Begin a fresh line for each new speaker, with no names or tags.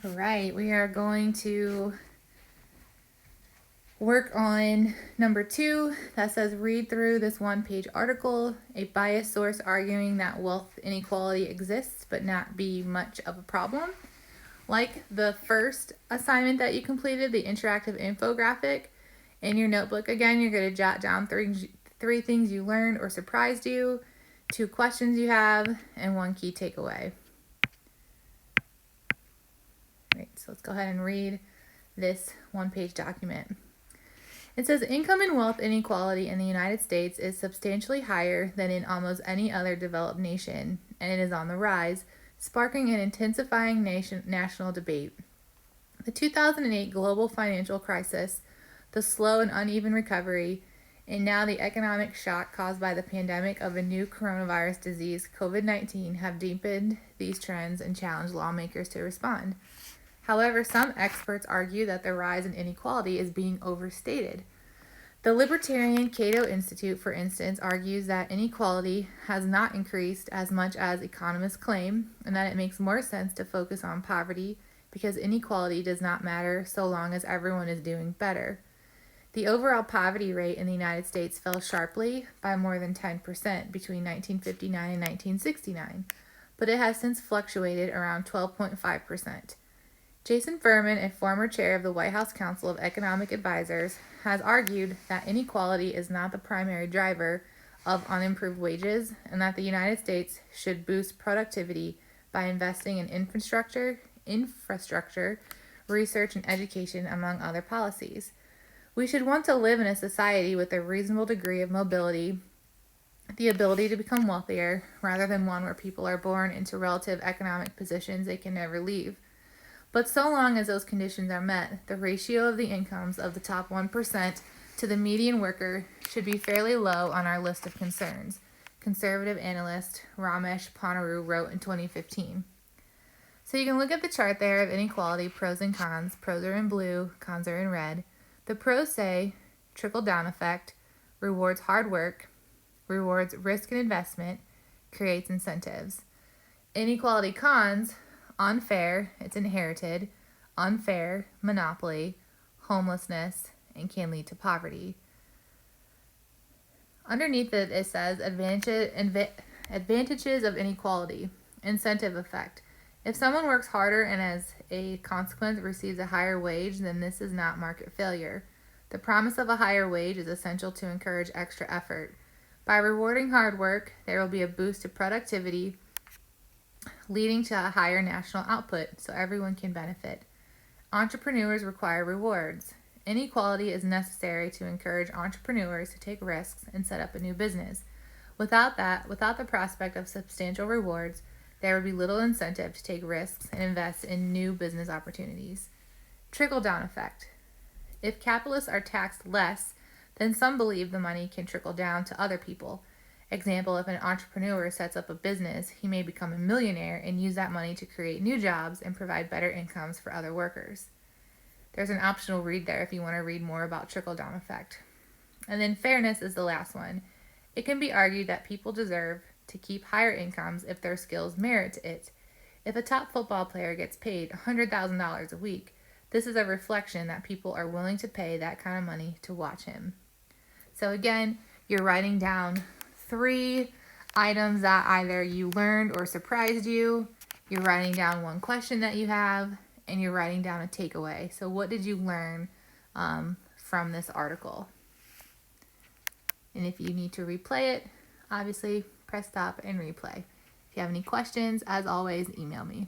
All right, we are going to work on number 2 that says read through this one-page article, a biased source arguing that wealth inequality exists but not be much of a problem. Like the first assignment that you completed, the interactive infographic, in your notebook, again, you're going to jot down three things you learned or surprised you, 2 questions you have, and 1 key takeaway. Right, so let's go ahead and read this one-page document. It says income and wealth inequality in the United States is substantially higher than in almost any other developed nation, and it is on the rise, sparking an intensifying national debate. The 2008 global financial crisis, the slow and uneven recovery, and now the economic shock caused by the pandemic of a new coronavirus disease, COVID-19, have deepened these trends and challenged lawmakers to respond. However, some experts argue that the rise in inequality is being overstated. The libertarian Cato Institute, for instance, argues that inequality has not increased as much as economists claim, and that it makes more sense to focus on poverty because inequality does not matter so long as everyone is doing better. The overall poverty rate in the United States fell sharply by more than 10% between 1959 and 1969, but it has since fluctuated around 12.5%. Jason Furman, a former chair of the White House Council of Economic Advisors, has argued that inequality is not the primary driver of unimproved wages and that the United States should boost productivity by investing in infrastructure, research, and education, among other policies. We should want to live in a society with a reasonable degree of mobility, the ability to become wealthier, rather than one where people are born into relative economic positions they can never leave. But so long as those conditions are met, the ratio of the incomes of the top 1% to the median worker should be fairly low on our list of concerns, conservative analyst Ramesh Ponnuru wrote in 2015. So you can look at the chart there of inequality, pros and cons. Pros are in blue, cons are in red. The pros say trickle-down effect, rewards hard work, rewards risk and investment, creates incentives. Inequality cons, unfair, it's inherited, unfair, monopoly, homelessness, and can lead to poverty. Underneath it says advantages of inequality, incentive effect. If someone works harder and as a consequence receives a higher wage, then this is not market failure. The promise of a higher wage is essential to encourage extra effort. By rewarding hard work, there will be a boost to productivity, leading to a higher national output so everyone can benefit. Entrepreneurs require rewards. Inequality is necessary to encourage entrepreneurs to take risks and set up a new business. Without the prospect of substantial rewards, there would be little incentive to take risks and invest in new business opportunities. Trickle-down effect. If capitalists are taxed less, then some believe the money can trickle down to other people. Example, if an entrepreneur sets up a business, he may become a millionaire and use that money to create new jobs and provide better incomes for other workers. There's an optional read there if you want to read more about trickle-down effect. And then fairness is the last one. It can be argued that people deserve to keep higher incomes if their skills merit it. If a top football player gets paid $100,000 a week, this is a reflection that people are willing to pay that kind of money to watch him. So again, you're writing down 3 items that either you learned or surprised you. You're writing down 1 question that you have, and you're writing down a takeaway. So what did you learn from this article? And if you need to replay it, obviously press stop and replay. If you have any questions, as always, email me.